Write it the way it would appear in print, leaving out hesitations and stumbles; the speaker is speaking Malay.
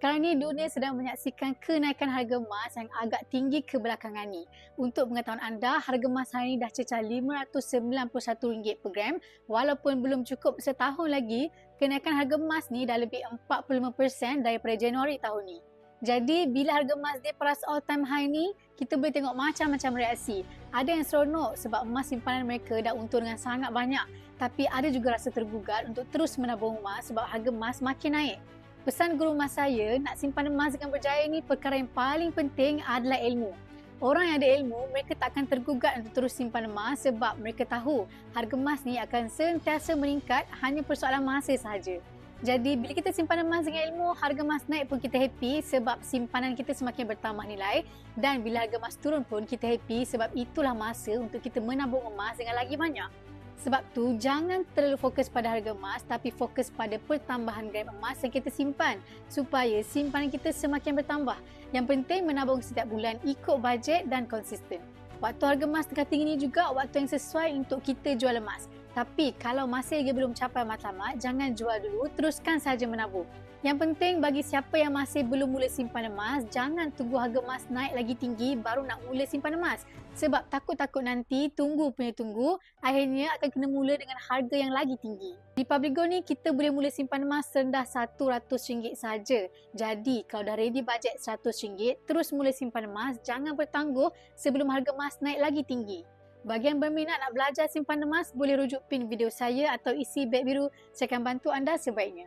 Sekarang ni dunia sedang menyaksikan kenaikan harga emas yang agak tinggi kebelakangan ni. Untuk pengetahuan anda, harga emas hari ini dah cecah RM591 per gram. Walaupun belum cukup setahun lagi, kenaikan harga emas ni dah lebih 45% daripada Januari tahun ni. Jadi bila harga emas dia peras all time high ni, kita boleh tengok macam-macam reaksi. Ada yang seronok sebab emas simpanan mereka dah untung dengan sangat banyak. Tapi ada juga rasa tergugat untuk terus menabung emas sebab harga emas makin naik. Pesan guru emas saya, nak simpan emas dengan berjaya ni perkara yang paling penting adalah ilmu. Orang yang ada ilmu, mereka tak akan tergugat untuk terus simpan emas sebab mereka tahu harga emas ni akan sentiasa meningkat, hanya persoalan masa sahaja. Jadi bila kita simpan emas dengan ilmu, harga emas naik pun kita happy sebab simpanan kita semakin bertambah nilai, dan bila harga emas turun pun kita happy sebab itulah masa untuk kita menabung emas dengan lagi banyak. Sebab tu jangan terlalu fokus pada harga emas tapi fokus pada pertambahan gram emas yang kita simpan supaya simpanan kita semakin bertambah. Yang penting menabung setiap bulan ikut bajet dan konsisten. Waktu harga emas tengah tinggi ni juga waktu yang sesuai untuk kita jual emas. Tapi kalau masih lagi belum capai matlamat, jangan jual dulu, teruskan saja menabung. Yang penting bagi siapa yang masih belum mula simpan emas, jangan tunggu harga emas naik lagi tinggi baru nak mula simpan emas. Sebab takut-takut nanti tunggu punya tunggu, akhirnya akan kena mula dengan harga yang lagi tinggi. Di Public Gold ni kita boleh mula simpan emas serendah RM100 saja. Jadi kalau dah ready bajet RM100, terus mula simpan emas, jangan bertangguh sebelum harga emas naik lagi tinggi. Bagi yang berminat nak belajar simpan emas, boleh rujuk pin video saya atau isi beg biru, saya akan bantu anda sebaiknya.